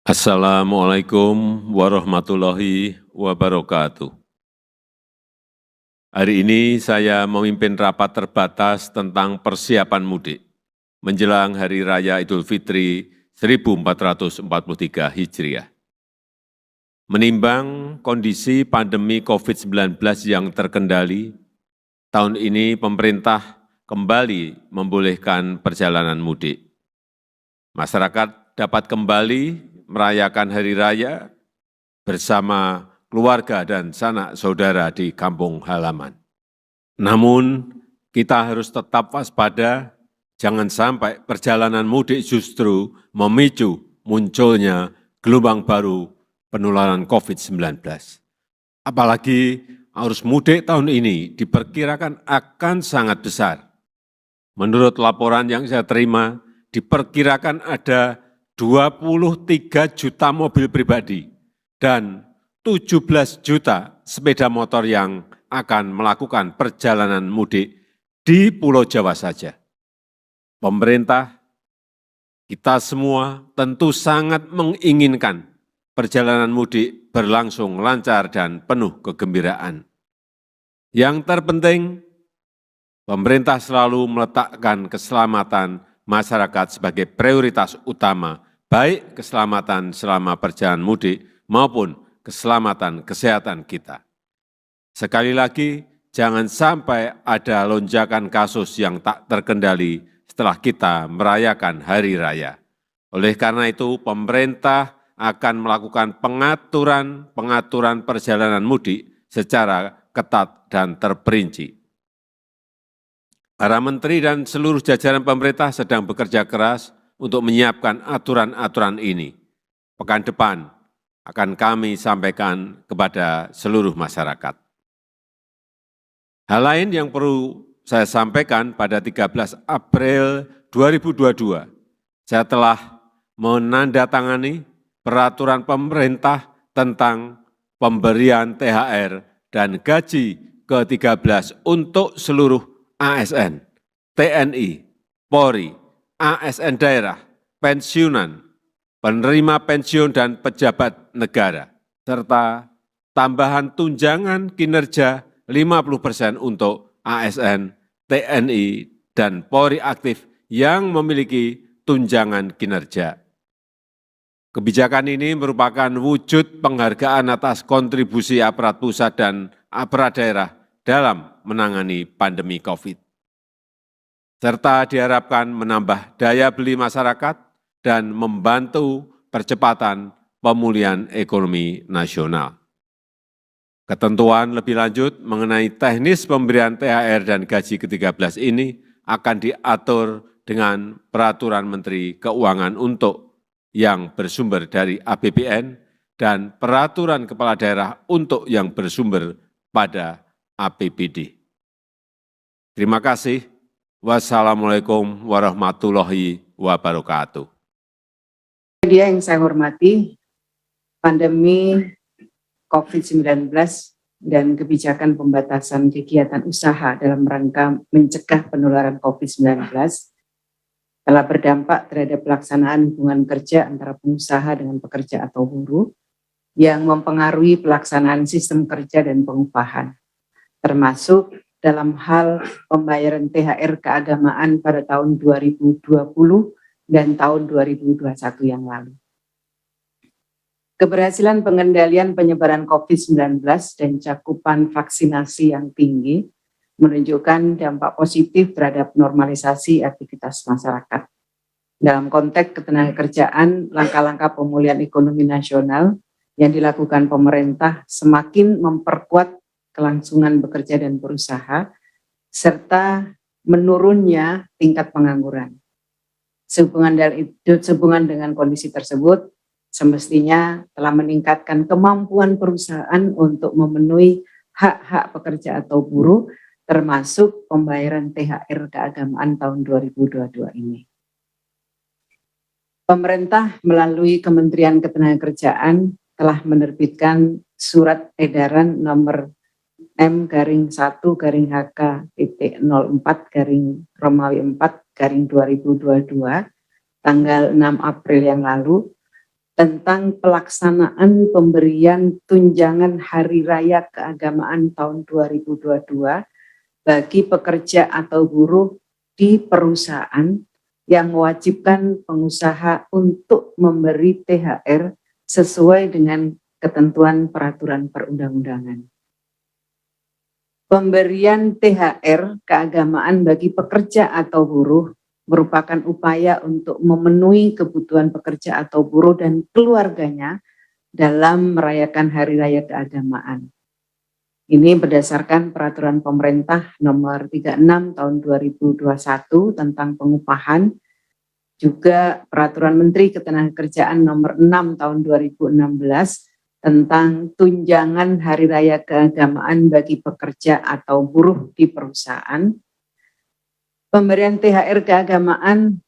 Assalamualaikum warahmatullahi wabarakatuh. Hari ini saya memimpin rapat terbatas tentang persiapan mudik menjelang Hari Raya Idul Fitri 1443 Hijriah. Menimbang kondisi pandemi COVID-19 yang terkendali, tahun ini pemerintah kembali membolehkan perjalanan mudik. Masyarakat dapat kembali merayakan Hari Raya bersama keluarga dan sanak saudara di kampung halaman. Namun, kita harus tetap waspada, jangan sampai perjalanan mudik justru memicu munculnya gelombang baru penularan COVID-19. Apalagi arus mudik tahun ini diperkirakan akan sangat besar. Menurut laporan yang saya terima, diperkirakan ada 23 juta mobil pribadi dan 17 juta sepeda motor yang akan melakukan perjalanan mudik di Pulau Jawa saja. Pemerintah, kita semua tentu sangat menginginkan perjalanan mudik berlangsung lancar dan penuh kegembiraan. Yang terpenting, pemerintah selalu meletakkan keselamatan masyarakat sebagai prioritas utama, baik keselamatan selama perjalanan mudik maupun keselamatan kesehatan kita. Sekali lagi, jangan sampai ada lonjakan kasus yang tak terkendali setelah kita merayakan Hari Raya. Oleh karena itu, pemerintah akan melakukan pengaturan perjalanan mudik secara ketat dan terperinci. Para menteri dan seluruh jajaran pemerintah sedang bekerja keras untuk menyiapkan aturan-aturan ini. Pekan depan akan kami sampaikan kepada seluruh masyarakat. Hal lain yang perlu saya sampaikan pada 13 April 2022, saya telah menandatangani peraturan pemerintah tentang pemberian THR dan gaji ke-13 untuk seluruh ASN, TNI, Polri, ASN daerah, pensiunan, penerima pensiun dan pejabat negara, serta tambahan tunjangan kinerja 50% untuk ASN, TNI, dan Polri aktif yang memiliki tunjangan kinerja. Kebijakan ini merupakan wujud penghargaan atas kontribusi aparat pusat dan aparat daerah dalam menangani pandemi COVID, serta diharapkan menambah daya beli masyarakat dan membantu percepatan pemulihan ekonomi nasional. Ketentuan lebih lanjut mengenai teknis pemberian THR dan gaji ke-13 ini akan diatur dengan Peraturan Menteri Keuangan untuk yang bersumber dari APBN dan Peraturan Kepala Daerah untuk yang bersumber pada APBD. Terima kasih. Wassalamualaikum warahmatullahi wabarakatuh. Media yang saya hormati, pandemi COVID-19 dan kebijakan pembatasan kegiatan usaha dalam rangka mencegah penularan COVID-19 telah berdampak terhadap pelaksanaan hubungan kerja antara pengusaha dengan pekerja atau buruh yang mempengaruhi pelaksanaan sistem kerja dan pengupahan, termasuk dalam hal pembayaran THR keagamaan pada tahun 2020 dan tahun 2021 yang lalu. Keberhasilan pengendalian penyebaran COVID-19 dan cakupan vaksinasi yang tinggi menunjukkan dampak positif terhadap normalisasi aktivitas masyarakat. Dalam konteks ketenagakerjaan, langkah-langkah pemulihan ekonomi nasional yang dilakukan pemerintah semakin memperkuat kelangsungan bekerja dan berusaha, serta menurunnya tingkat pengangguran. Sehubungan dengan kondisi tersebut, semestinya telah meningkatkan kemampuan perusahaan untuk memenuhi hak-hak pekerja atau buruh, termasuk pembayaran THR keagamaan tahun 2022 ini. Pemerintah melalui Kementerian Ketenagakerjaan telah menerbitkan surat edaran nomor M-1-HK.04-Romawi 4-2022 tanggal 6 April yang lalu tentang pelaksanaan pemberian tunjangan Hari Raya Keagamaan tahun 2022 bagi pekerja atau buruh di perusahaan yang mewajibkan pengusaha untuk memberi THR sesuai dengan ketentuan peraturan perundang-undangan. Pemberian THR keagamaan bagi pekerja atau buruh merupakan upaya untuk memenuhi kebutuhan pekerja atau buruh dan keluarganya dalam merayakan Hari Raya Keagamaan. Ini berdasarkan peraturan pemerintah nomor 36 tahun 2021 tentang pengupahan, juga peraturan Menteri Ketenagakerjaan nomor 6 tahun 2016 tentang tunjangan Hari Raya Keagamaan bagi pekerja atau buruh di perusahaan. Pemberian THR keagamaan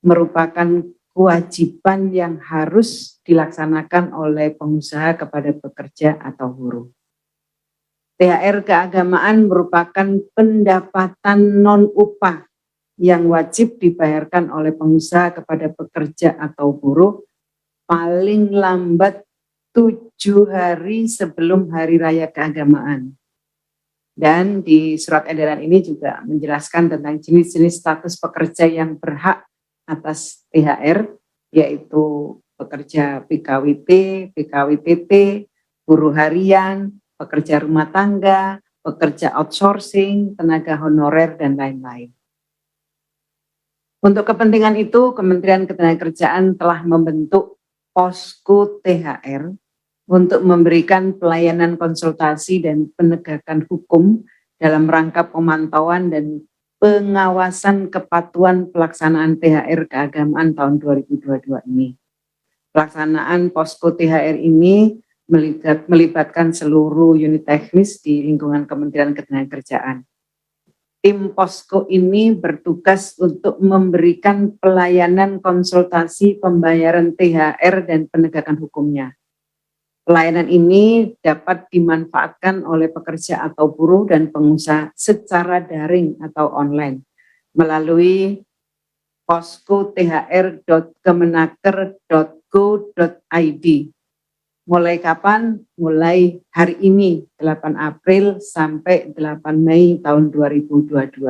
merupakan kewajiban yang harus dilaksanakan oleh pengusaha kepada pekerja atau buruh. THR keagamaan merupakan pendapatan non-upah yang wajib dibayarkan oleh pengusaha kepada pekerja atau buruh paling lambat 7 hari sebelum Hari Raya Keagamaan. Dan di surat edaran ini juga menjelaskan tentang jenis-jenis status pekerja yang berhak atas THR, yaitu pekerja PKWT, PKWTT, buruh harian, pekerja rumah tangga, pekerja outsourcing, tenaga honorer, dan lain-lain. Untuk kepentingan itu, Kementerian Ketenagakerjaan telah membentuk Posko THR untuk memberikan pelayanan konsultasi dan penegakan hukum dalam rangka pemantauan dan pengawasan kepatuhan pelaksanaan THR keagamaan tahun 2022 ini. Pelaksanaan Posko THR ini melibatkan seluruh unit teknis di lingkungan Kementerian Ketenagakerjaan. Tim Posko ini bertugas untuk memberikan pelayanan konsultasi pembayaran THR dan penegakan hukumnya. Pelayanan ini dapat dimanfaatkan oleh pekerja atau buruh dan pengusaha secara daring atau online melalui poskothr.kemenaker.go.id. Mulai kapan? Mulai hari ini 8 April sampai 8 Mei tahun 2022.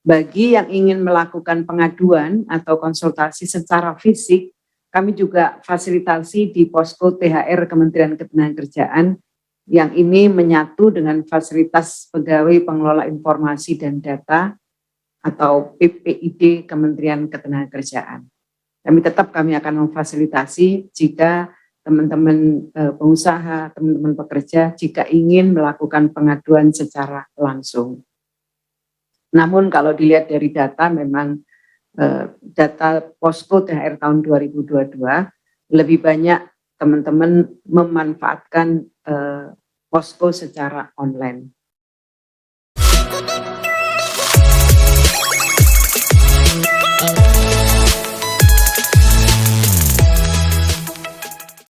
Bagi yang ingin melakukan pengaduan atau konsultasi secara fisik, kami juga fasilitasi di Posko THR Kementerian Ketenagakerjaan yang ini menyatu dengan fasilitas pegawai pengelola informasi dan data atau PPID Kementerian Ketenagakerjaan. Kami akan memfasilitasi jika teman-teman pengusaha, teman-teman pekerja jika ingin melakukan pengaduan secara langsung. Namun kalau dilihat dari data memang data Posko THR tahun 2022 lebih banyak teman-teman memanfaatkan Posko secara online.